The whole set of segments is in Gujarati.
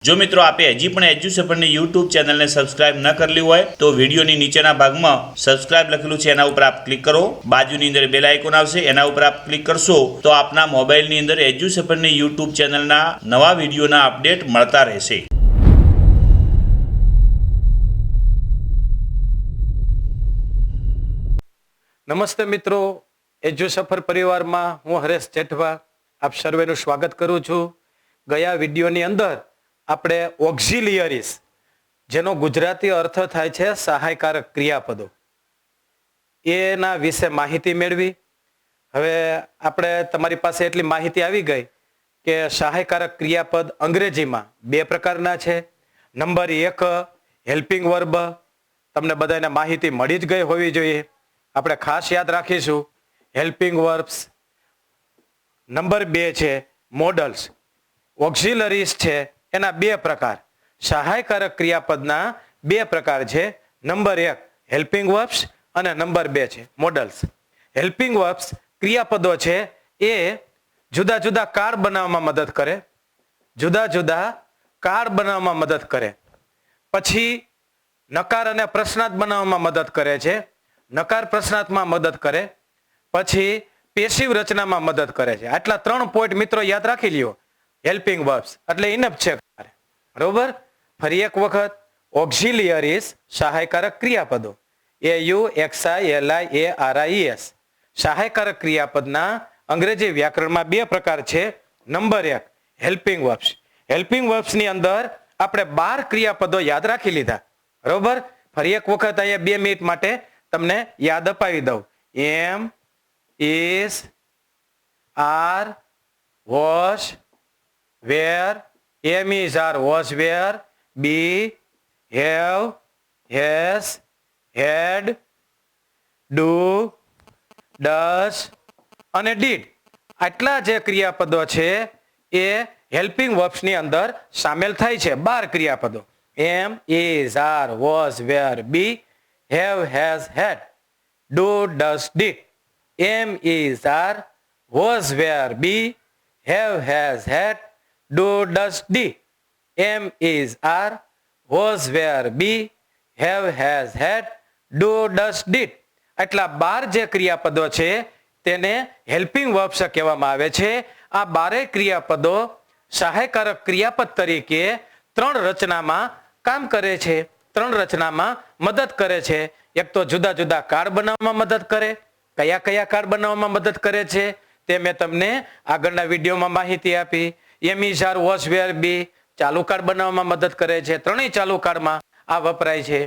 जो मित्रों आपे हजी पण एज्युसेफर यूट्यूब चैनल ने सब्सक्राइब न करेली होय तो वीडियो नी नीचेना भाग में सब्सक्राइब लखेलू छे एना उपर आप क्लिक करो। बाजुनी अंदर बेल आइकन आवशे एना उपर आप क्लिक करशो तो आपना मोबाइल नी अंदर एज्युसेफर यूट्यूब चैनल ना नवा वीडियो ना अपडेट मळता रहेशे। नमस्ते मित्रों, एज्युसफर परिवार में हूँ हरेश जेठवा आप सर्वेનું स्वागत करूँ छूँ। गया विडियोनी अंदर આપણે ઓક્ઝિલિયરીઝ જેનો ગુજરાતી અર્થ થાય છે સહાયકારક ક્રિયાપદો એના વિશે માહિતી મેળવી। હવે આપણે તમારી પાસે એટલી માહિતી આવી ગઈ કે સહાયકારક ક્રિયાપદ અંગ્રેજીમાં બે પ્રકારના છે। નંબર 1 હેલ્પિંગ વર્બ, તમને બધાને માહિતી મળી જ ગઈ હોવી જોઈએ, આપણે ખાસ યાદ રાખીશું હેલ્પિંગ વર્બ્સ। નંબર 2 છે મોડલ્સ। ઓક્ઝિલરીઝ છે એના બે પ્રકાર, સહાયકારક ક્રિયાપદના બે પ્રકાર છે। નંબર 1 હેલ્પિંગ વર્બ્સ અને નંબર 2 છે મોડલ્સ। હેલ્પિંગ વર્બ્સ ક્રિયાપદો છે એ જુદા જુદા કાર બનાવવામાં મદદ કરે, જુદા જુદા કાર બનાવવામાં મદદ કરે, પછી નકાર અને પ્રશ્નાર્થ બનાવવામાં મદદ કરે છે, નકાર પ્રશ્નાર્થમાં મદદ કરે, પછી પેસિવ રચનામાં મદદ કરે છે। આટલા ત્રણ પોઈન્ટ મિત્રો યાદ રાખી લ્યો। હેલ્પિંગ વર્બ્સ એટલે ઇનફ છે, બરોબર। ફરી એક વખત ઓક્ઝિલિયરીઝ સહાયકારક ક્રિયાપદો AUXILIARIES સહાયકારક ક્રિયાપદના અંગ્રેજી વ્યાકરણમાં બે પ્રકાર છે। Number 1 helping verbs. Helping verbs ની અંદર આપણે 12 ક્રિયાપદો યાદ રાખી લીધા, બરોબર। ફરી એક વખત અહીંયા 2 મિનિટ માટે તમને યાદ અપાવી દઉં। Am, is, are, was, where, am is are was where, be, have, has, had, do, does અને did આટલા જે ક્રિયાપદો છે એ હેલ્પિંગ વર્બ્સ ની અંદર સામેલ થાય છે। 12 ક્રિયાપદો am, is, are, was, where, be, have, has, had, do, does, did। am, is, are, was, where, be, have, has, had, do, does, did। am, is, are, was, where, be, have, has, had, do, does, did આટલા 12 જે ક્રિયાપદો છે તેને હેલ્પિંગ વર્બ્સ કહેવામાં આવે છે। આ 12 ક્રિયાપદો સહાયકારક ક્રિયાપદ તરીકે ત્રણ રચનામાં કામ કરે છે, ત્રણ રચનામાં મદદ કરે છે। એક તો જુદા જુદા કાર્ડ બનાવવામાં મદદ કરે, કયા કયા કાર્ડ બનાવવામાં મદદ કરે છે તે મેં તમને આગળના વિડીયોમાં માહિતી આપી। એમ, ઇઝ, આર, વોઝ, વેર, બી ચાલુ કાર્ડ બનાવવામાં મદદ કરે છે, ત્રણેય ચાલુ કાર્ડમાં આ વપરાય છે।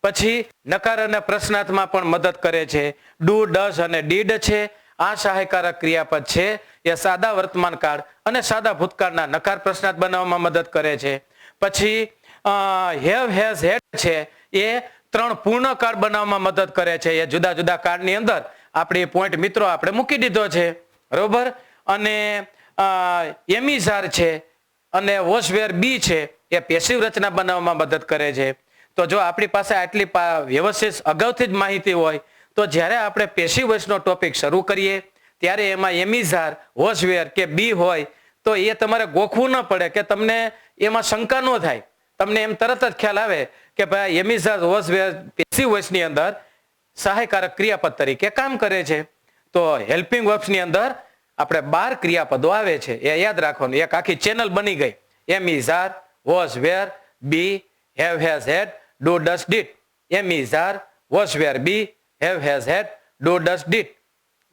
પછી નકાર અને પ્રશ્નાર્થમાં પણ મદદ કરે છે। ડુ, ડઝ અને ડીડ છે આ સહાયકારક ક્રિયાપદ છે એ સાદા વર્તમાન કાળ અને સાદા ભૂતકાળના નકાર પ્રશ્નાર્થ બનાવવામાં મદદ કરે છે। પછી હેવ, હેઝ, હેડ છે એ ત્રણ પૂર્ણ કાળ બનાવવામાં મદદ કરે છે। એ જુદા જુદા કાળની અંદર આપણે પોઈન્ટ મિત્રો આપણે મૂકી દીધો છે, બરોબર। અને એમિઝાર છે અને વોઝ, વેર, બી છે એ પેસિવ રચના બનાવવામાં મદદ કરે છે। તો જો આપણી પાસે આટલી વ્યવસ્થિત અગાઉથી જ માહિતી હોય તો જ્યારે આપણે પેસિવ વોઇસનો ટોપિક શરૂ કરીએ ત્યારે એમાં એમિઝાર, વોઝ, વેર કે બી હોય તો એ તમારે ગોખવું ન પડે કે તમને એમાં શંકા ન થાય, તમને એમ તરત જ ખ્યાલ આવે કે ભાઈ એમિઝાર, વોઝ, વેર પેસિવ વોઇસની અંદર સહાયકારક ક્રિયાપદ તરીકે કામ કરે છે। તો હેલ્પિંગ વર્બ્સની અંદર આપણે 12 ક્રિયાપદો આવે છે એ યાદ રાખવાનું, એક આખી ચેનલ બની ગઈ। Am, is, are, was, were, be, have, has, had, do, does, did. Am, is, are, was, were, be, have, has, had, do, does, did.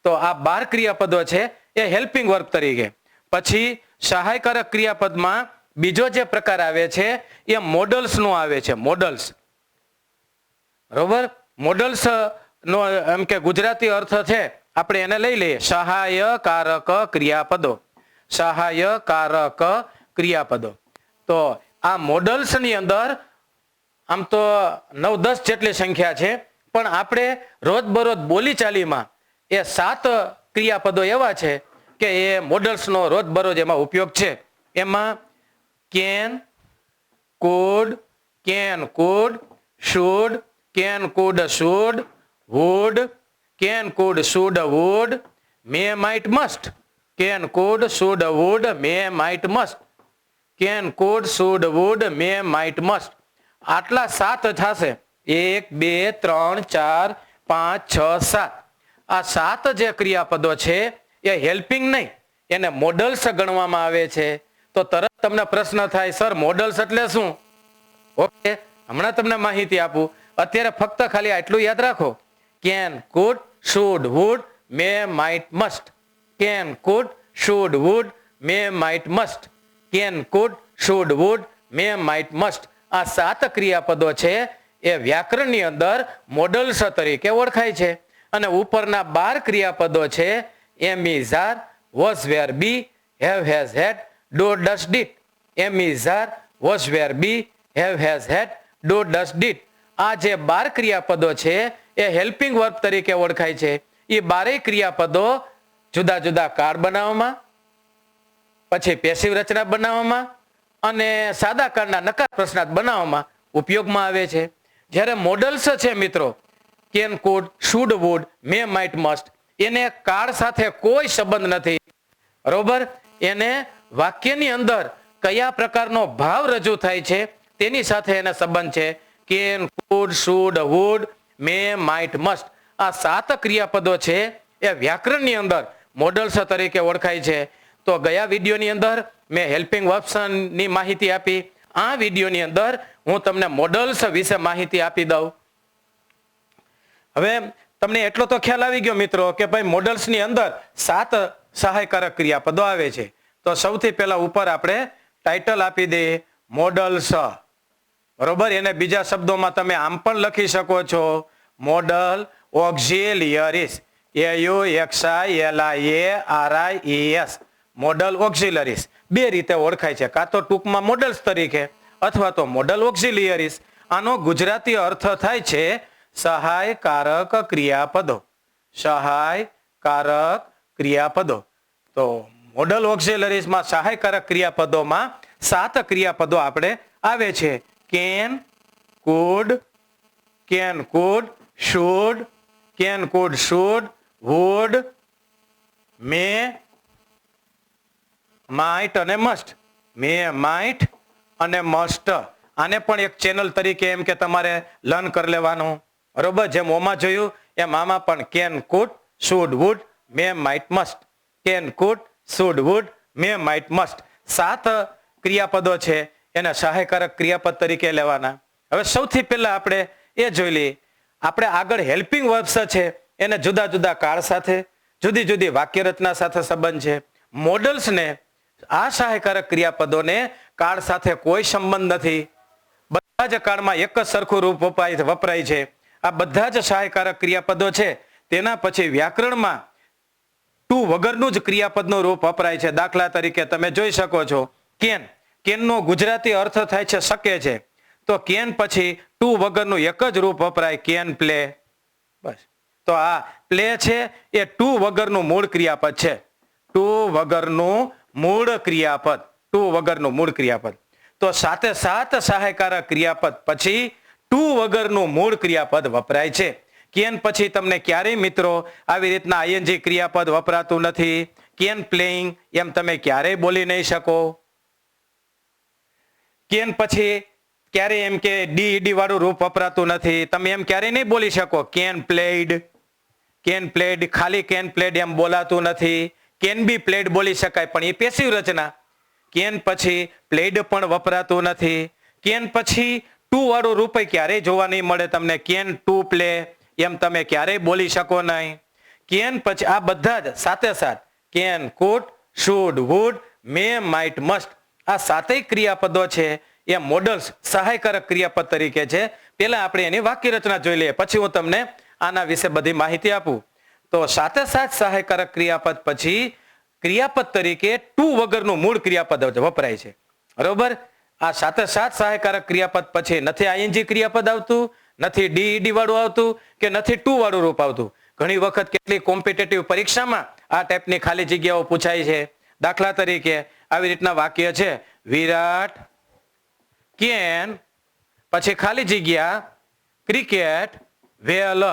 તો આ 12 ક્રિયાપદો છે એ હેલ્પિંગ વર્બ તરીકે। પછી સહાયકારક ક્રિયાપદમાં બીજો જે પ્રકાર આવે છે એ મોડલ્સ નો આવે છે। મોડલ્સ, બરોબર। મોડલ્સ નો એમ કે ગુજરાતી અર્થ છે આપણે એને લઈ લઈએ સહાયકારક ક્રિયાપદો। સહાયકારક ક્રિયાપદો તો આ મોડલ્સ ની અંદર આમ તો 9-10 જેટલી સંખ્યા છે પણ આપણે રોજબરોજ બોલીચાલીમાં એ 7 ક્રિયાપદો એવા છે કે એ મોડલ્સનો રોજબરોજ એમાં ઉપયોગ છે। એમાં can, could, should, can, could, should, would, can, could, should, would, may, might, must, can, could, should, would, may, might, must. Can, could, should, would, may, might, must. આટલા 7 થશે. 1 2 3 4 5 6 7. આ 7 જે ક્રિયાપદો છે એ હેલ્પિંગ નહીં, એને મોડલ્સ ગણવામાં આવે છે. તો તરત તમને પ્રશ્ન થાય, સર મોડલ્સ એટલે શું? ઓકે, હમણાં તમને માહિતી આપું. અત્યારે ફક્ત ખાલી આટલું યાદ રાખો. Can, could, should, would, may, might, must. Can, could, should, would, may, might, must. Can, could, should, would, may, might, must. આ 7 ક્રિયાપદો છે એ વ્યાકરણની અંદર મોડલ્સ તરીકે ઓળખાય છે. અને ઉપરના 12 ક્રિયાપદો છે am is are, was were be, have has had, do does did. Am is are, was were be, have has had, do does did. આ જે 12 ક્રિયાપદો છે એ હેલ્પિંગ વર્બ તરીકે ઓળખાય છે. એ 12 ક્રિયાપદો જુદા જુદા કાળ બનાવવામાં, પછી પેસિવ રચના બનાવવામાં અને સાદા કાળના નકાર પ્રશ્નાર્થ બનાવવામાં ઉપયોગમાં આવે છે. જ્યારે મોડલ્સ છે મિત્રો, can, could, should, would, may, might, must, એને કાળ સાથે કોઈ સંબંધ નથી. બરોબર? એને વાક્યની અંદર કયા પ્રકારનો ભાવ રજૂ થાય છે તેની સાથે એને સંબંધ છે. Can, could, should, would, may, might, must. આ 7 ક્રિયાપદો છે એ વ્યાકરણની અંદર મોડલ્સ તરીકે ઓળખાય છે. તો ગયા વિડીયોની અંદર મેં હેલ્પિંગ વર્બ્સની માહિતી આપી. આ વિડીયોની અંદર હું તમને મોડલ્સ વિશે માહિતી આપી દઉં. હવે તમને એટલો તો ખ્યાલ આવી ગયો મિત્રો કે ભાઈ મોડલ્સની અંદર 7 સહાયકારક ક્રિયાપદો આવે છે. તો સૌથી પહેલા ઉપર આપણે ટાઇટલ આપી દઈએ, મોડલ્સ. બરોબર? એને બીજા શબ્દોમાં તમે આમ પણ લખી શકો છો, મોડલ ઓક્ઝિલિયરીઝ. AUXILIARIES. મોડલ ઓક્ઝિલરીઝ 2 રીતે ઓળખાય છે. કાં તો ટૂંકમાં મોડલ્સ તરીકે અથવા તો મોડલ ઓક્ઝિલિયરીઝ. આનો ગુજરાતી અર્થ થાય છે સહાયકારક ક્રિયાપદો. સહાયકારક ક્રિયાપદો. તો મોડલ ઓક્ઝિલરીઝમાં સહાયકારક ક્રિયાપદોમાં 7 ક્રિયાપદો આપણે આવે છે. Can, could, should, can, could, should, would, may, might અને મસ્ટ. મે, માઇટ અને મસ્ટ. આને પણ એક ચેનલ તરીકે એમ કે તમારે લર્ન કરી લેવાનું. બરોબર? જેમ ઓમાં જોયું એમ આમાં પણ can, could, should, would, may, might, must. Can, could, should, would, may, might, must. 7 ક્રિયાપદો છે એને સહાયકારક ક્રિયાપદ તરીકે લેવાના. હવે સૌથી પહેલા આપણે એ જોઈ લઈએ, આપણે આગળ હેલ્પિંગ વર્બ્સ છે એને જુદા જુદા કાળ સાથે, જુદી જુદી વાક્ય રચના સાથે સંબંધ છે. મોડલ્સને, આ સહાયકારક ક્રિયાપદોને કાળ સાથે કોઈ સંબંધ નથી. બધા જ કાળમાં એક જ સરખું રૂપ વપરાય છે. આ બધા જ સહાયકારક ક્રિયાપદો છે તેના પછી વ્યાકરણમાં ટુ વગરનું જ ક્રિયાપદનું રૂપ વપરાય છે. દાખલા તરીકે તમે જોઈ શકો છો, કેન. કેનનો ગુજરાતી અર્થ થાય છે શકે છે. તો કેન પછી ટુ વગરનું એક જ રૂપ વપરાય, કેન પ્લે. બસ. તો આ પ્લે છે એ ટુ વગરનું મૂળ ક્રિયાપદ છે. ટુ વગરનું મૂળ ક્રિયાપદ. ટુ વગરનું મૂળ ક્રિયાપદ. તો 7 સહાયકારક ક્રિયાપદ પછી ટુ વગરનું મૂળ ક્રિયાપદ વપરાય છે. કેન પછી તમને ક્યારેય મિત્રો આવી રીતના ING ક્રિયાપદ વપરાતું નથી. કેન પ્લેઇંગ એમ તમે ક્યારેય બોલી નહીં શકો. કેન પછી ક્યારેય એમ કે ડી વાળું રૂપ વપરાતું નથી. તમે એમ ક્યારેય નહીં બોલી શકો કેન પ્લેડ. કેન પ્લેડ, ખાલી કેન પ્લેડ એમ બોલાતું નથી. કેન બી પ્લેડ બોલી શકાય પણ એ પેસિવ રચના. કેન પછી પ્લેડ પણ વપરાતું નથી. કેન પછી ટુ વાળું રૂપ ક્યારેય જોવા નહીં મળે તમને. કેન ટુ પ્લે એમ તમે ક્યારેય બોલી શકો નહીં. કેન પછી આ બધા જ સાથે can, could, should, would, may, might, must. આ 7 ક્રિયાપદો છે એ મોડલ્સ સહાયકારક ક્રિયાપદ તરીકે છે. પહેલા આપણે એની વાક્ય રચના જોઈ લઈએ, પછી હું તમને આના વિશે બધી માહિતી આપું. તો 7 સહાયકારક ક્રિયાપદ પછી ક્રિયાપદ તરીકે ટુ વગરનું મૂળ ક્રિયાપદ વપરાય છે. બરોબર? આ 7 સહાયકારક ક્રિયાપદ પછી નથી ING ક્રિયાપદ આવતું, નથી ડી વાળું આવતું કે નથી ટુ વાળું રૂપ આવતું. ઘણી વખત કેટલી કોમ્પિટેટિવ પરીક્ષામાં આ ટાઈપની ખાલી જગ્યાઓ પૂછાય છે. દાખલા તરીકે આવી રીતના વાક્ય છે, વિરાટ કેન પછી ખાલી જગ્યા ક્રિકેટ વેલ.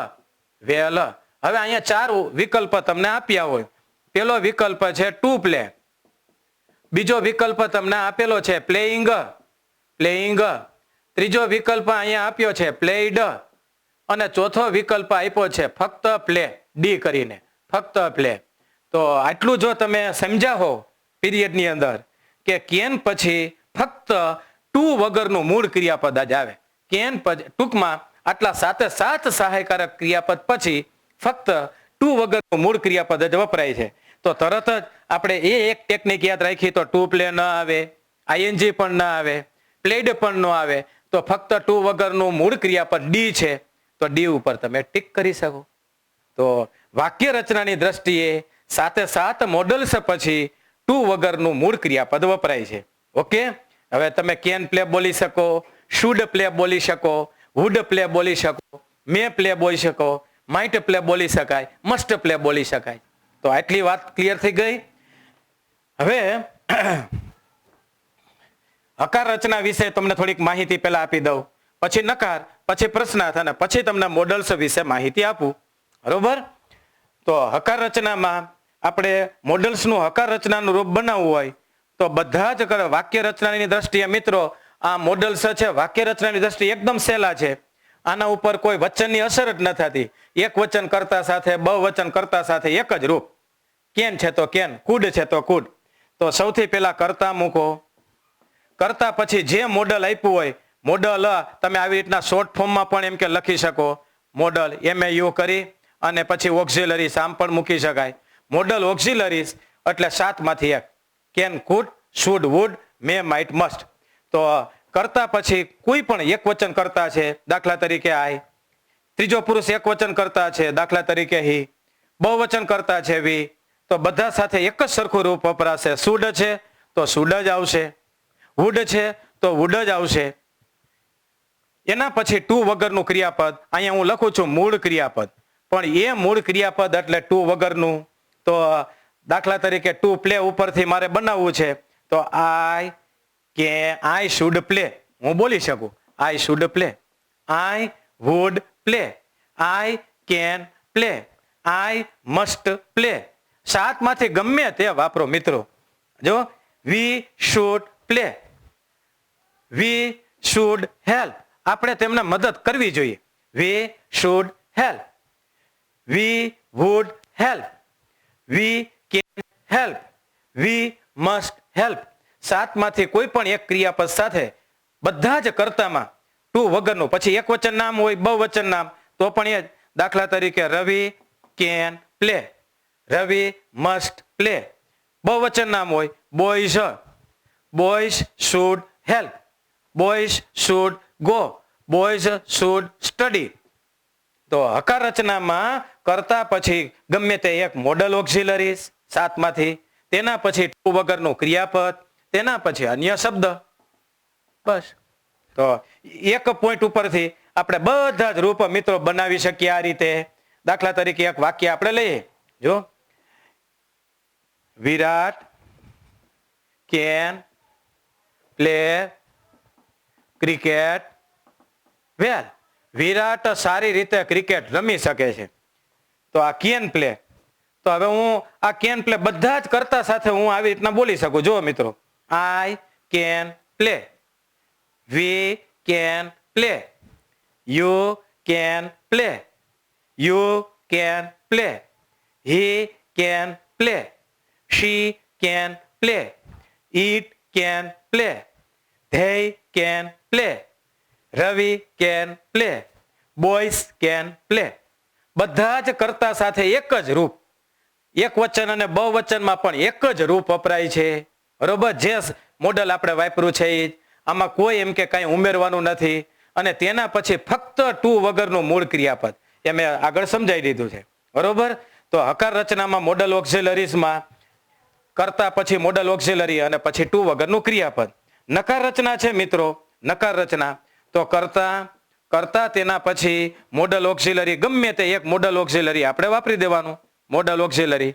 હવે અહીંયા 4 વિકલ્પ તમને આપ્યા હોય. પેલો વિકલ્પ છે ટુ પ્લે. બીજો વિકલ્પ તમને આપેલો છે પ્લેઇંગ, પ્લેઇંગ. ત્રીજો વિકલ્પ અહીંયા આપ્યો છે પ્લેઇડ અને ચોથો વિકલ્પ આપ્યો છે ફક્ત પ્લે, ડી કરીને, ફક્ત પ્લે. તો આટલું જો તમે સમજ્યા હો પીરિયડની અંદર કે કેન પછી ફક્ત ટુ વગરનું મૂળ ક્રિયાપદ જ આવે. કેન પછી ટૂંકમાં આટલા 7 સહાયકારક ક્રિયાપદ પછી ફક્ત ટુ વગરનું મૂળ ક્રિયાપદ જ વપરાય છે. તો તરત જ આપણે એક ટેકનિક યાદ રાખી તો ટુ પ્લે ન આવે, આઈએનજી પણ ન આવે, પ્લેડ પણ ન આવે, તો ફક્ત ટુ વગરનું મૂળ ક્રિયાપદ ડી છે તો ડી ઉપર તમે ટીક કરી શકો. તો વાક્ય રચનાની દ્રષ્ટિએ 7 મોડલ્સ પછી ટુ વગરનું મૂળ ક્રિયાપદ વપરાય છે. ઓકે, હવે તમે કેન પ્લે બોલી શકો, શુડ પ્લે બોલી શકો, વુડ પ્લે બોલી શકો, મે પ્લે બોલી શકો, માઇટ પ્લે બોલી શકાય, મસ્ટ પ્લે બોલી શકાય. તો આટલી વાત ક્લિયર થઈ ગઈ. હવે હકાર રચના વિશે તમને થોડીક માહિતી પહેલા આપી દઉં, પછી નકાર, પછી પ્રશ્નાર્થ અને પછી તમને મોડલ્સ વિશે માહિતી આપું. બરોબર? તો હકાર રચનામાં આપણે મોડલ્સનું હકાર રચનાનું રૂપ બનાવવું હોય તો બધા જ વાક્ય રચનાની દ્રષ્ટિએ મિત્રો આ મોડલ્સ છે વાક્ય રચનાની દ્રષ્ટિએ એકદમ સહેલા છે. આના ઉપર કોઈ વચનની અસર જ ન થતી. એક વચન કર્તા સાથે, બહુવચન કર્તા સાથે એક જ રૂપ. કેન છે તો કેન, કુડ છે તો કુડ. તો સૌથી પહેલા કર્તા મૂકો. કર્તા પછી જે મોડલ આપ્યું હોય, મોડલ તમે આવી રીતના શોર્ટ ફોર્મમાં પણ એમ કે લખી શકો. મોડલ MAU કરી અને પછી ઓક્ઝિલરીઝ આમ પણ મૂકી શકાય. મોડલ ઓક્ઝિલરીઝ એટલે 7માંથી એક. Can, could, should, would, may, might, must. તો કર્તા પછી કોઈ પણ એક વચન કર્તા છે, દાખલા તરીકે આઈ. ત્રીજો પુરુષ એક વચન કર્તા છે, દાખલા તરીકે હી. બહુવચન કર્તા છે વી. તો બધા સાથે એક જ સરખું રૂપ વપરાશે. શુડ છે તો શુડ જ આવશે, વુડ છે તો વુડ જ આવશે. એના પછી ટુ વગરનું ક્રિયાપદ, અહીંયા હું લખું છું મૂળ ક્રિયાપદ, પણ એ મૂળ ક્રિયાપદ એટલે ટુ વગરનું. તો દાખલા તરીકે ટુ પ્લે ઉપરથી મારે બનાવવું છે તો આઈ શુડ પ્લે, હું બોલી શકું I should play, I would play, I can play, I must play. 7માંથી ગમે તે વાપરો મિત્રો. જો we should play, we should help, આપણે તેમને મદદ કરવી જોઈએ. We should help, we would help, we can help, we must help. 7માંથી કોઈ પણ એક ક્રિયાપદ સાથે બધા જ કર્તામાં ટુ વગરનું, પછી એક વચન નામ હોય, બહુવચન નામ તો પણ એ. દાખલા તરીકે Ravi can play, Ravi must play. બહુવચન નામ હોય boys, boys should help, boys should go, boys should study. તો હકાર રચનામાં કર્તા પછી ગમે તે એક મોડલ ઓક્ઝિલરીઝ 7માંથી, તેના પછી ટુ વગરનું ક્રિયાપદ, તેના પછી અન્ય શબ્દ. બસ. તો એક પોઈન્ટ ઉપરથી આપણે બધા જ રૂપ મિત્રો બનાવી શકીએ આ રીતે. દાખલા તરીકે એક વાક્ય આપણે લઈએ. જો વિરાટ કેન પ્લે ક્રિકેટ વેલ. વિરાટ સારી રીતે ક્રિકેટ રમી શકે છે. તો આ કેન પ્લે. તો હવે હું આ કેન પ્લે બધા જ કરતા સાથે હું આવી રીતના બોલી શકું. જો મિત્રો, I can play, we can play, you can play, you can play, he can play, she can play, it can play, they can play, Ravi can play, boys can play. બધા જ કરતા સાથે એક જ રૂપ. એક વચન અને બહુવચનમાં પણ એક જ રૂપ વપરાય છે. બરોબર? જે મોડલ આપણે વાપર્યું છે એ આમાં કોઈ એમ કે કાંઈ ઉમેરવાનું નથી. અને તેના પછી ફક્ત ટુ વગરનું મૂળ ક્રિયાપદ એ મેં આગળ સમજાવી દીધું છે. બરોબર? તો હકાર રચનામાં મોડલ ઓક્ઝિલરીઝમાં કરતા પછી મોડલ ઓક્ઝિલરી અને પછી ટુ વગરનું ક્રિયાપદ. નકાર રચના છે મિત્રો, નકાર રચના તો કરતા તેના પછી મોડલ ઓક્ઝિલરી, ગમે તે એક મોડલ ઓક્ઝિલરી આપણે વાપરી દેવાનું. મોડલ ઓક્ઝિલરી,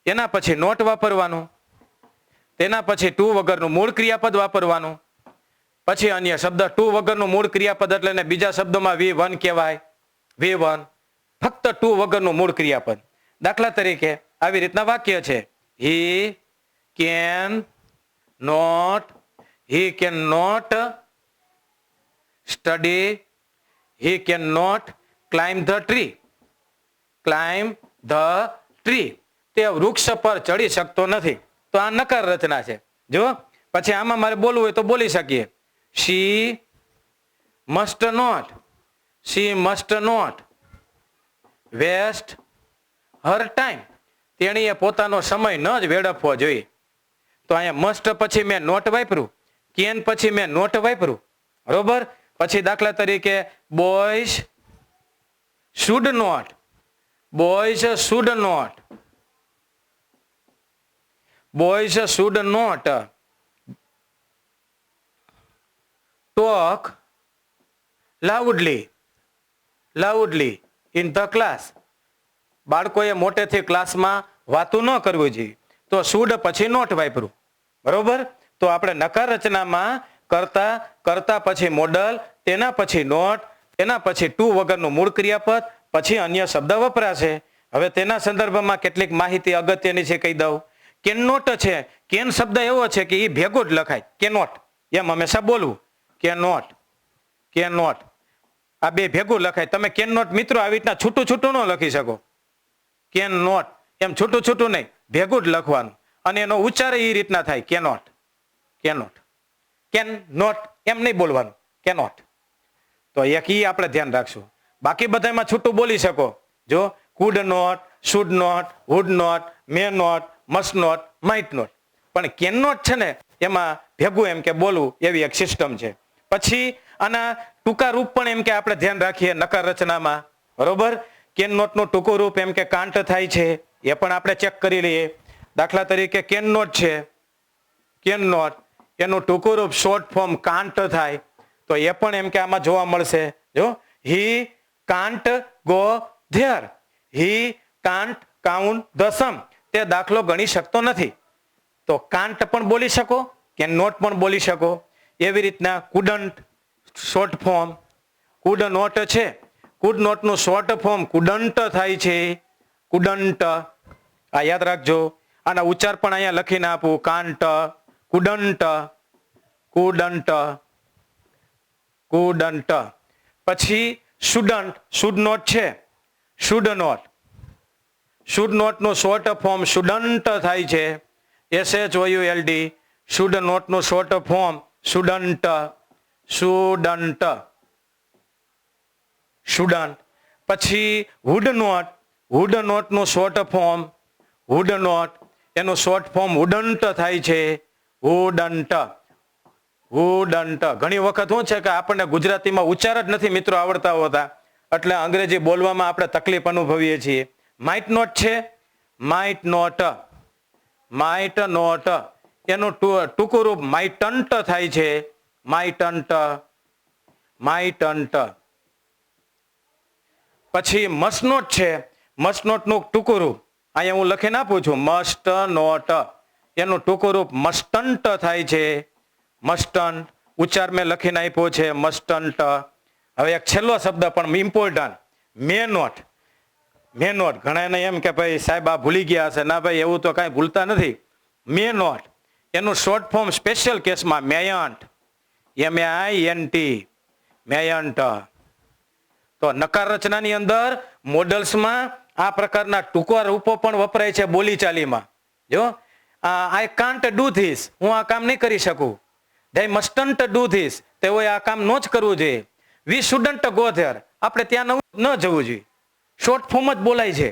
એના પછી નોટ વાપરવાનું, તેના પછી ટુ વગરનું મૂળ ક્રિયાપદ વાપરવાનું, પછી અન્ય શબ્દ. ટુ વગરનું મૂળ ક્રિયાપદ એટલે ને બીજા શબ્દોમાં V1 કહેવાય. V1 ફક્ત ટુ વગરનું મૂળ ક્રિયાપદ. દાખલા તરીકે આવી રીતના વાક્ય છે, he can not, he cannot study, he cannot climb the tree. Climb the tree. તે વૃક્ષ પર ચડી શકતો નથી. તો આ નકાર રચના છે. જો પછી આમાં મારે બોલવું હોય તો બોલી શકીએ. she must not, she must not waste her time. તેણીએ પોતાનો સમય ન જ વેડફવો જોઈએ. તો અહીંયા મસ્ટ પછી મેં નોટ વાપર્યું, કેન પછી મેં નોટ વાપર્યું, બરોબર. પછી દાખલા તરીકે boys should not, boys should not, boys should not talk loudly, loudly in the class. બાળકોએ મોટેથી ક્લાસમાં વાતું ન કરવું જોઈએ. તો શુડ પછી નોટ વાપરું, બરોબર. તો આપણે નકાર રચનામાં કરતા, કરતા પછી મોડલ, તેના પછી નોટ, તેના પછી ટુ વગરનું મૂળ ક્રિયાપદ, પછી અન્ય શબ્દ વપરાશે. હવે તેના સંદર્ભમાં કેટલીક માહિતી અગત્યની છે કહી દઉં. કેન નોટ છે, કેન શબ્દ એવો છે કે એ ભેગો જ લખાય, કે નોટ એમ હંમેશા બોલવું, કે નોટ, કે નોટ, આ બે ભેગું લખાય. તમે કેન નોટ મિત્રો આવી રીતના છૂટું છૂટું ન લખી શકો. કેન નોટ એમ છૂટું છૂટું નહીં, ભેગું જ લખવાનું. અને એનો ઉચ્ચાર એ રીતના થાય, કેનોટ, કેનોટ, કેન નોટ એમ નહીં બોલવાનું, કેનોટ. તો એક ઈ આપણે ધ્યાન રાખશું. બાકી બધામાં છૂટું બોલી શકો. જો could not, should not, would not, may not, must not, might not. પણ કેન નોટ છે ને એમાં ભેગું એમ કે બોલવું, એવી એક સિસ્ટમ છે. પછી આના ટૂંકા રૂપ પણ એમ કે આપણે ધ્યાન રાખીએ નકાર રચનામાં, બરોબર. કેન નોટનું ટૂંકું રૂપ એમ કે કાંટ થાય છે, એ પણ આપણે ચેક કરી લઈએ. દાખલા તરીકે કેન નોટ છે, કેન નોટ એનું ટૂંકું રૂપ શોર્ટ ફોર્મ કાંટ થાય. તો એ પણ એમ કે આમાં જોવા મળશે. જો he can't go there, he can't count the sum, તે દાખલો ગણી શકતો નથી. તો કાંટ પણ બોલી શકો, કેન નોટ પણ બોલી શકો. એવી રીતના couldn't short form, could not છે, કુડ નોટ નું શોર્ટ ફોર્મ કુડન્ટ થાય છે, કુડન્ટ. આ યાદ રાખજો. આના ઉચ્ચાર પણ અહીંયા લખીને આપું, કાંટ, કુડન્ટ, કુડન્ટ, કુડન્ટ. પછી શુડન્ટ, શુડ નોટ છે, શુડ નોટ, શુડ નોટ નું શોર્ટ ફોર્મ શુડન્ટ થાય છે, SHOULD. શુડ નોટ નું short form shouldn't, shouldn't, shouldn't. પછી વુડ નોટ, વુડ નોટ નું શોર્ટ ફોર્મ વુડ નોટ, એનું શોર્ટ ફોર્મ વુડન્ટ થાય છે, વુડન્ટ, વુડન્ટ. ઘણી વખત શું છે કે આપણને ગુજરાતીમાં ઉચ્ચાર જ નથી મિત્રો આવડતા હોતા, એટલે અંગ્રેજી બોલવામાં આપણે તકલીફ અનુભવીએ છીએ. માઇટ નોટ છે, માઇટ નોટ, માઇટ નોટ, એનું ટૂંકું રૂપ માઇટન્ટ થાય છે, માઇટન્ટ, માઇટન્ટ. પછી મસ્ટ નોટ છે, મસ્ટ નોટ નું ટૂંકું રૂપ અહીંયા હું લખીને આપું છું, મસ્ટ નોટ, એનું ટૂંકું રૂપ મસ્ટન્ટ થાય છે, મસ્ટન્ટ. ઉચ્ચાર મેં લખીને આપ્યો છે, મસ્ટન્ટ. હવે એક છેલ્લો શબ્દ પણ important, may not, may not. ઘણા એમ કે ભાઈ સાહેબ આ ભૂલી ગયા હશે. ના ભાઈ, એવું તો કાંઈ ભૂલતા નથી. મે નોટ એનું શોર્ટ ફોર્મ સ્પેશિયલ કેસમાં મેયન્ટ, MAINT, મેયન્ટ. તો નકાર રચનાની અંદર મોડલ્સમાં આ પ્રકારના ટૂંકા રૂપો પણ વપરાય છે બોલીચાલીમાં. જો આઈ કાન્ટ ડુ ધીસ, હું આ કામ નહીં કરી શકું. ધે મસ્ટન્ટ ડુ ધીસ, તેઓએ આ કામ ન જ કરવું જોઈએ. વી શુડન્ટ ગો ધેર, આપણે ત્યાં ન જવું જોઈએ. શોર્ટ ફોર્મ જ બોલાય છે.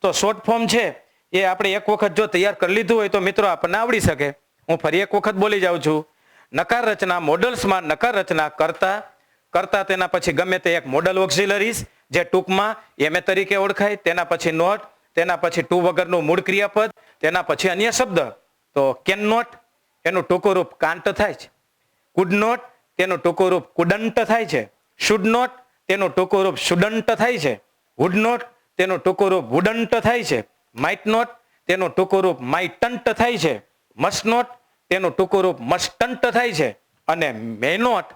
તો શોર્ટ ફોર્મ છે એ આપણે એક વખત જો તૈયાર કરી લીધું હોય તો મિત્રો આપણને આવડી શકે. હું ફરી એક વખત બોલી જાઉં છું. નકાર રચના મોડલ્સમાં નકાર રચના કરતા, કરતા તેના પછી ગમે તે એક મોડલ ઓક્સિલરીઝ જે ટૂંકમાં એમ તરીકે ઓળખાય, તેના પછી નોટ, તેના પછી ટુ વગરનું મૂળ ક્રિયાપદ, તેના પછી અન્ય શબ્દ. તો કેન નોટ એનું ટૂંકું રૂપ કાંટ થાય છે, કુડ નોટ તેનું ટૂંકું રૂપ કુડન્ટ થાય છે, શુડ નોટ તેનું ટૂંકું રૂપ શુડન્ટ થાય છે, વુડ નોટ તેનું ટૂંકું રૂપ વુડન્ટ થાય છે, માઇટ નોટ તેનું ટૂંકું રૂપ માઇટન્ટ થાય છે, મસ્ટ નોટ તેનું ટૂંકું રૂપ મસ્ટન્ટ થાય છે, અને મે નોટ,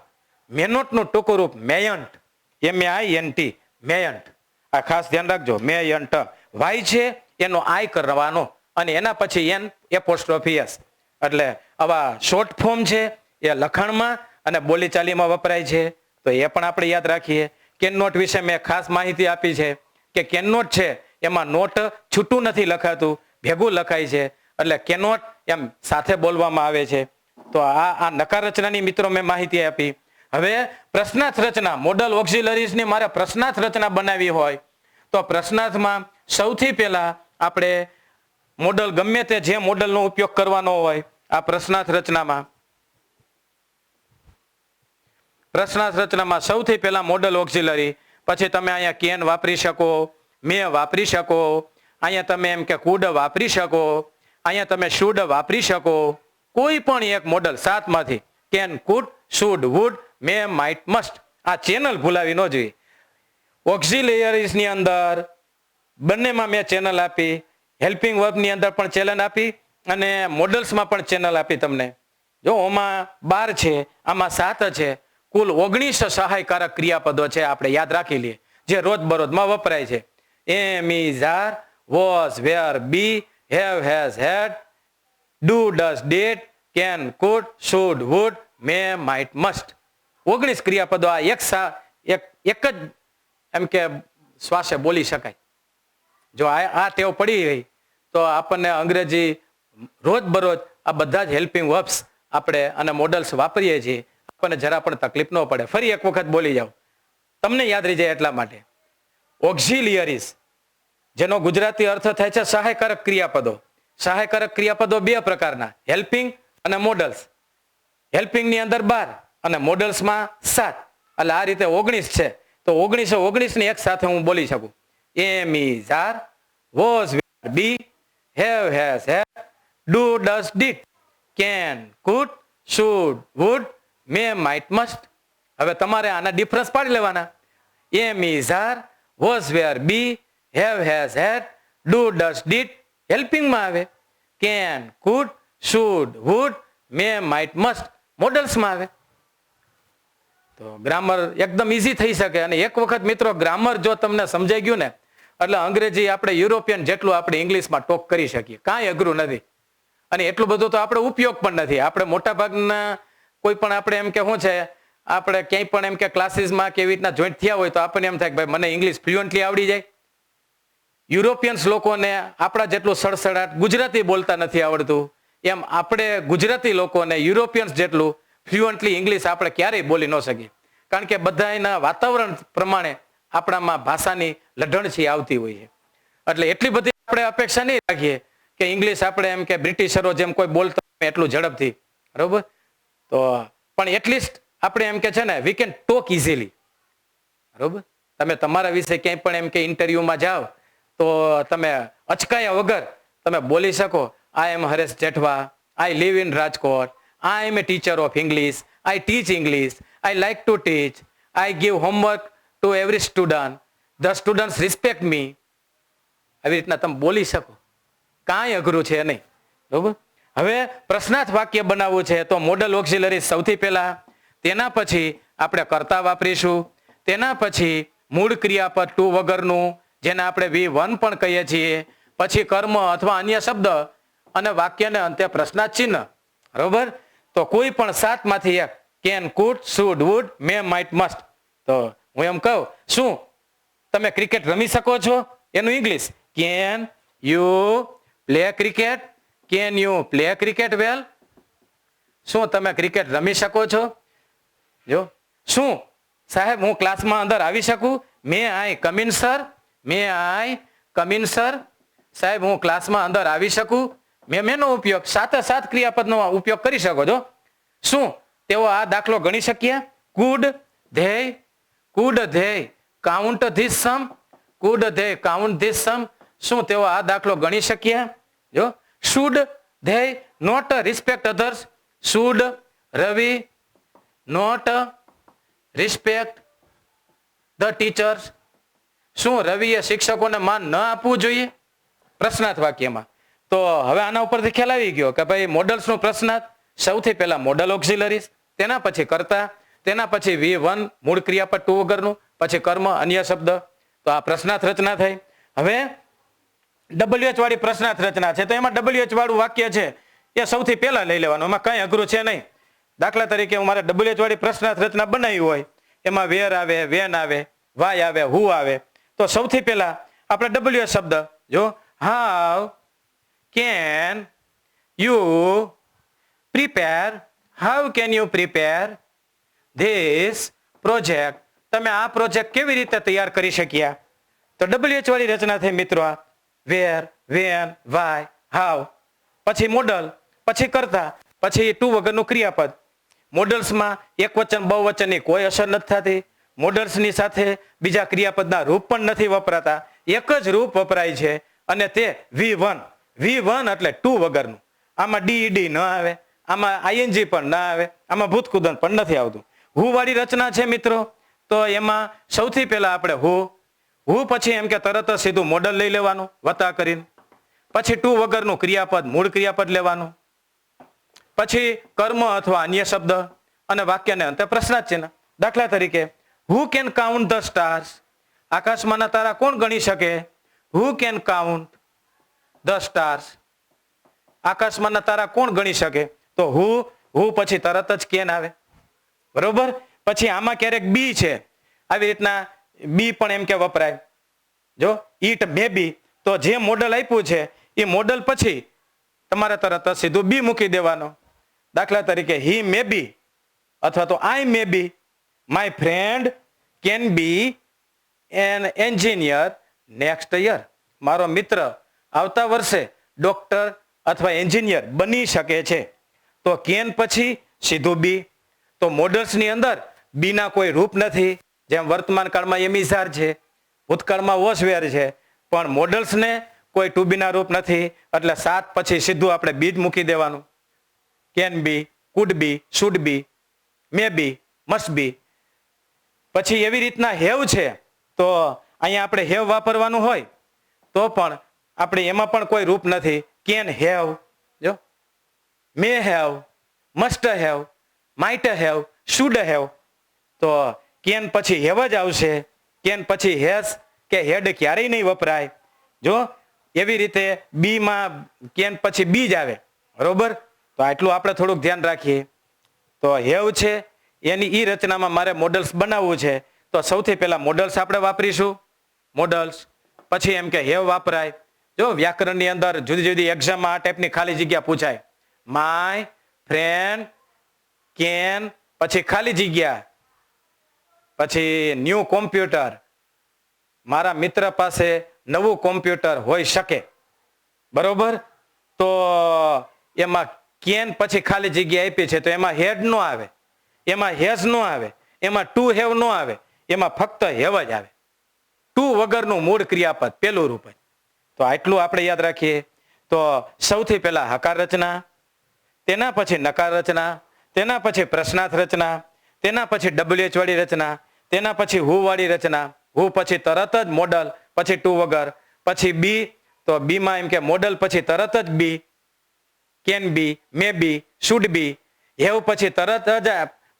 મે નોટ નું ટૂંકું રૂપ મેયન્ટ, MAINT, મેયન્ટ. આ ખાસ ધ્યાન રાખજો, મેયન્ટ. વાય છે એનો આઈ કરવાનો અને એના પછી એન એપોસ્ટ્રોફી એસ, એટલે આવા શોર્ટ ફોર્મ છે એ લખાણમાં અને બોલીચાલીમાં વપરાય છે, તો એ પણ આપણે યાદ રાખીએ. કેન નોટ વિશે મેં ખાસ માહિતી આપી છે કે કેન નોટ છે એમાં નોટ છૂટું નથી લખાતું, ભેગું લખાય છે, એટલે કેનોટ એમ સાથે બોલવામાં આવે છે. તો આ નકાર રચનાની મિત્રો મેં માહિતી આપી. હવે પ્રશ્નાર્થ રચના, મોડલ ઓક્ઝિલરીઝની મારે પ્રશ્નાર્થ રચના બનાવવી હોય તો પ્રશ્નાર્થમાં સૌથી પહેલા આપણે મોડલ ગમે તે જે મોડલનો ઉપયોગ કરવાનો હોય આ પ્રશ્નાર્થ રચનામાં સૌથી પહેલા મોડલ ઓક્ઝિલરી, પછી તમે અહીંયા કેન વાપરી શકો, મે વાપરી શકો, અહીંયા તમે એમ કે કુડ વાપરી શકો, અહીંયા તમે શુડ વાપરી શકો. કોઈ પણ એક મોડલ 7 માંથી can, could, should, would, may, might, must, આ ચેનલ ભૂલાવી ન જોઈએ. ઓક્ઝિલરીઝ ની અંદર બંનેમાં મેં ચેનલ આપી, હેલ્પિંગ વર્બની અંદર પણ ચેનલ આપી અને મોડલ્સમાં પણ ચેનલ આપી તમને. જો આમાં 12 છે, આમાં 7 છે, કુલ 19 સહાયકારક ક્રિયાપદો છે. આપણે યાદ રાખી લઈએ જે રોજબરોજમાં વપરાય છે. Am, is, are, was, were, be, have, has, had, do, does, did, can, could, should, would, may, might, must. 19 ક્રિયાપદો આ એક જ એમ કે શ્વાસે બોલી શકાય. જો આ ટેવ પડી ગઈ તો આપણને અંગ્રેજી રોજબરોજ આ બધા જ હેલ્પિંગ વર્બ્સ આપણે અને મોડલ્સ વાપરીએ છીએ, આપણને જરા પણ તકલીફ ન પડે. ફરી એક વખત બોલી જાઓ, તમને યાદ રહી જાય એટલા માટે. ઓક્ઝિલિયરીઝ જેનો ગુજરાતી અર્થ થાય છે સહાયકારક ક્રિયાપદો. સહાયકારક ક્રિયાપદો 2 પ્રકારના, હેલ્પિંગ અને મોડલ્સ. હેલ્પિંગની અંદર 12 અને મોડલ્સમાં 7, એટલે આ રીતે 19 છે. તો 19 ની એક સાથે હું બોલી શકું. Am, is, are, was, were, be, have, has, had, do, does, did, can, could, should, would, may, might, must. હવે તમારે આના ડિફરન્સ પાડી લેવાના. Am, is, are, was, were, be, have, has, had, do, does, did હેલ્પિંગમાં આવે. Can, could, should, would, may, might, must મોડલ્સમાં આવે. તો ગ્રામર એકદમ ઈઝી થઈ શકે. અને એક વખત મિત્રો ગ્રામર જો તમને સમજાઈ ગયું ને એટલે અંગ્રેજી આપણે યુરોપિયન જેટલું આપણે ઇંગ્લિશમાં ટોક કરી શકીએ. કાંઈ અઘરું નથી અને એટલું બધું તો આપણે ઉપયોગ પણ નથી. આપણે મોટા ભાગના કોઈ પણ આપણે એમ કે શું છે, આપણે ક્યાંય પણ એમ કે ક્લાસીસમાં કે એવી રીતના જોઈન્ટ થયા હોય તો આપણને એમ થાય કે ભાઈ મને ઇંગ્લિશ ફ્લુઅન્ટલી આવડી જાય. યુરોપિયન્સ લોકોને આપણા જેટલું સડસડાટ ગુજરાતી બોલતા નથી આવડતું, એમ આપણે ગુજરાતી લોકોને યુરોપિયન્સ જેટલું ફ્લુઅન્ટલી ઇંગ્લિશ આપણે ક્યારેય બોલી ન શકીએ. કારણ કે બધાના વાતાવરણ પ્રમાણે આપણામાં ભાષાની લઢણ આવતી હોય છે. એટલે એટલી બધી આપણે અપેક્ષા નહીં રાખીએ કે ઇંગ્લિશ આપણે એમ કે બ્રિટિશરો જેમ કોઈ બોલતા એટલું ઝડપથી, બરોબર. તો પણ એટલીસ્ટ આપણે એમ કે છે ને વી કેન ટોક ઇઝીલી, બરોબર. તમે તમારા વિશે ક્યાંય પણ એમ કે ઇન્ટરવ્યુમાં જાઓ તો તમે અચકાયા વગર તમે બોલી શકો. I am Haresh Jethwa, I live in Rajkot, I am a teacher of English, I teach English, I like to teach, I give homework to every student, the students respect me. આવી રીતના તમે બોલી શકો, કાંઈ અઘરું છે નહીં, બરોબર. હવે પ્રશ્નાર્થ વાક્ય બનાવવું છે તો મોડલ ઓક્ઝિલરી સૌથી પહેલા, તેના પછી આપણે કર્તા વાપરીશું, તેના પછી મૂળ ક્રિયાપદ ટુ વગરનું જેને આપણે V1 પણ કહીએ છીએ, પછી કર્મ અથવા અન્ય શબ્દ અને વાક્યને અંતે પ્રશ્નાર્થ ચિહ્ન, બરોબર. તો કોઈ પણ 7 માંથી એક, can, could, should, would, may, might, must. તો હું એમ કહું, શું તમે ક્રિકેટ રમી શકો છો? એનું English, can you play cricket? Can you play cricket well? શું તમે ક્રિકેટ રમી શકો છો? જો શું સાહેબ હું ક્લાસમાં અંદર આવી શકું? May I come in sir? May I come in sir? સાહેબ હું ક્લાસમાં અંદર આવી શકું? મેનો ઉપયોગ 7 ક્રિયાપદનો ઉપયોગ કરી શકો છો. શું તેઓ આ દાખલો ગણી શક્યા? Could they count this sum? Could they count this sum? શું તેઓ આ દાખલો ગણી શક્યા? જો should they not respect others? Should Ravi not respect the teachers? શું રવિએ શિક્ષકોને માન ન આપવું જોઈએ? પ્રશ્નાર્થ વાક્યમાં. તો હવે આના ઉપરથી ખ્યાલ આવી ગયો કે ભાઈ મોડલ્સનો પ્રશ્નાર્થ સૌથી પહેલા મોડલ ઓક્ઝિલરીઝ, તેના પછી કર્તા, તેના પછી V1 મૂળ ક્રિયાપદ ટુ વગરનું, પછી કર્મ અન્ય શબ્દ. તો આ પ્રશ્નાર્થ રચના થઈ. હવે WH વાળી પ્રશ્નાર્થ રચના છે તો એમાં WH વાળું વાક્ય છે એ સૌથી પહેલા લઈ લેવાનો, એમાં કંઈ અઘરું છે નહીં. દાખલા તરીકે હું મારે WH વાળી પ્રશ્નાર્થ રચના બનાવી હોય, એમાં વેર આવે, વેન આવે, વાય આવે, હુ આવે, તો સૌથી પહેલા આપણે WH શબ્દ જો, how can you prepare, how can you prepare this project, તમે આ પ્રોજેક્ટ કેવી રીતે તૈયાર કરી શક્યા? તો WH વાળી રચના થઈ મિત્રો આ વેર, વેન, વાય, હાઉ, પછી મોડલ, પછી કરતા, પછી ટુ વગરનું ક્રિયાપદ. મોડલ્સમાં એક વચન બહુવચનની કોઈ અસર નથી થતી. મોડલ્સની સાથે બીજા ક્રિયાપદના રૂપ પણ નથી વપરાતા, એક જ રૂપ વપરાય છે અને તે V1. V1 એટલે ટુ વગરનું. આમાં ડી ન આવે, આમાં ING પણ ના આવે, આમાં ભૂતકુદન પણ નથી આવતું. હુ વાળી રચના છે મિત્રો, તો એમાં સૌથી પહેલા આપણે હુ પછી એમ કે તરત જ સીધું મોડલ લઈ લેવાનું વત્તા કરીને, પછી ટુ વગરનું ક્રિયાપદ મૂળ ક્રિયાપદ લેવાનું, પછી કર્મ અથવા અન્ય શબ્દ અને વાક્યને અંતે પ્રશ્નાર્થ ચિહ્ન. દાખલા તરીકે who can count the stars, આકાશમાંના તારા કોણ ગણી શકે? Who can count the stars, આકાશમાંના તારા કોણ ગણી શકે? તો હુ પછી તરત જ કેન આવે, બરોબર. પછી આમાં ક્યારેક બી છે, આવી રીતના બી પણ એમ કે વપરાય. જો ઈટ મે બી, તો જે મોડલ આપ્યું છે એ મોડલ પછી તમારે તરત જ સીધું બી મૂકી દેવાનો. દાખલા તરીકે હી મે બી અથવા તો I may be, my friend can be an engineer next year, મારો મિત્ર આવતા વર્ષે ડોક્ટર અથવા એન્જિનિયર બની શકે છે. તો કેન પછી સીધું બી. તો મોડલ્સની અંદર બીના કોઈ રૂપ નથી, જેમ વર્તમાન કાળમાં એમિઝાર છે, ભૂતકાળમાં વોસ વેર છે, પણ મોડલ્સને કોઈ ટુ બીના રૂપ નથી, એટલે 7 પછી સીધું આપણે બીજ મૂકી દેવાનું. Can be, could be, should be, may be, must be. પછી એવી રીતના હેવ છે, તો અહીંયા આપણે હેવ વાપરવાનું હોય તો પણ આપણે એમાં પણ કોઈ રૂપ નથી. કેન હેવ, જો મે have, must have, might have, should have. તો કેન પછી હેવ જ આવશે. કેન પછી હેઝ કે હેડ ક્યારેય નહીં વપરાય. જો એવી રીતે બીમાં કેન પછી બી જ આવે, બરોબર. તો આટલું આપણે થોડુંક ધ્યાન રાખીએ. તો હેવ છે એની ઈ રચનામાં મારે મોડલ્સ બનાવવું છે, તો સૌથી પહેલા મોડલ્સ આપણે વાપરીશું. મોડલ્સ પછી એમ કે હેવ વાપરાય. જો વ્યાકરણની અંદર જુદી જુદી એક્ઝામમાં આ ટાઈપની ખાલી જગ્યા પૂછાય. માય ફ્રેન્ડ કેન, પછી ખાલી જગ્યા, પછી ન્યૂ કોમ્પ્યુટર, મારા મિત્ર પાસે નવું કોમ્પ્યુટર હોઈ શકે, બરોબર. તો એમાં કેન પછી ખાલી જગ્યા આપી છે, તો એમાં હેડ નો આવે, એમાં હેઝ નો આવે, એમાં ટુ હેવ નો આવે, એમાં ફક્ત હેવ જ આવે. ટુ વગરનું મૂળ ક્રિયાપદ પેલું રૂપ. તો આટલું આપણે યાદ રાખીએ. તો સૌથી પહેલા હકાર રચના, તેના પછી નકાર રચના, તેના પછી પ્રશ્નાર્થ રચના, તેના પછી WH વાળી રચના, તેના પછી હુ વાળી રચના, હુ પછી તરત જ મોડલ, પછી ટુ વગર, પછી બી. તો બી માં એમ કે મોડલ પછી તરત જ be, can be, may be, should be. Have પછી તરત જ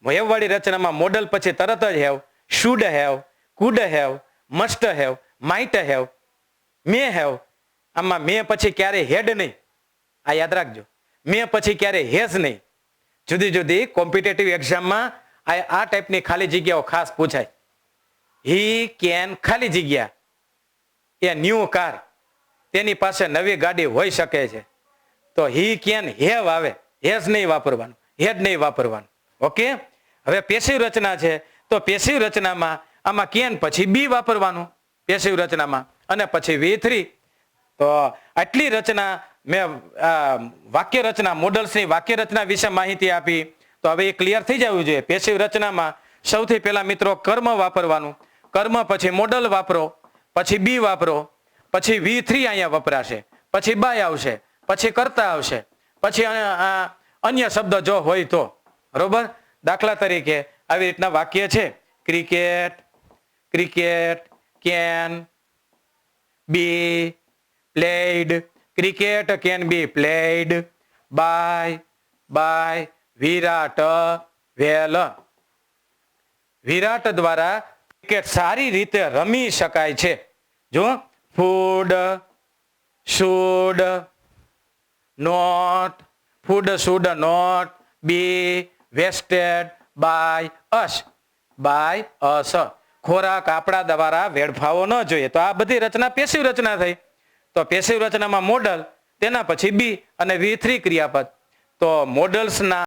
હેવ વાળી રચનામાં મોડલ પછી તરત જ have, should have, could have, must have, might have, May have. આમાં મે પછી ક્યારે હેડ નહીં, આ યાદ રાખજો. મે પછી ક્યારે હેઝ નહીં. જુદી જુદી કોમ્પિટેટિવ એક્ઝામમાં આ ટાઈપની ખાલી જગ્યાઓ ખાસ પૂછાય. હી કેન ખાલી જગ્યા, એ ન્યૂ કાર, તેની પાસે નવી ગાડી હોઈ શકે છે. તો હી કેન હેવ આવે, હેઝ નહીં વાપરવાનું, હેડ નહીં વાપરવાનું. ઓકે. હવે પેસિવ રચના છે, તો પેસિવ રચનામાં આમાં કેન પછી બી વાપરવાનું પેસિવ રચનામાં, અને પછી V3. તો આટલી રચના મેં વાક્ય રચના, મોડલ્સની વાક્ય રચના વિશે માહિતી આપી. તો હવે એ ક્લિયર થઈ જવું જોઈએ. પેસિવ રચનામાં સૌથી પહેલા મિત્રો કર્મ વાપરવાનું. કર્મ પછી મોડલ વાપરો, પછી બી વાપરો, પછી V3 અહીંયા વપરાશે, પછી બાય આવશે, પછી કરતા આવશે, પછી અન્ય શબ્દ જો હોય તો, બરોબર. દાખલા તરીકે આવી રીતના વાક્ય છે, cricket, cricket can be played, cricket can be played by Virat well. Virat દ્વારા ક્રિકેટ સારી રીતે રમી શકાય છે. જો food, should, not, food should not be wasted by us. By us. ખોરાક આપણા દ્વારા વેડફાવો ન જોઈએ. તો આ બધી રચના પેસિવ રચના થઈ. તો પેસિવ રચનામાં મોડલ, તેના પછી બી અને V3 ક્રિયાપદ. તો મોડલ્સના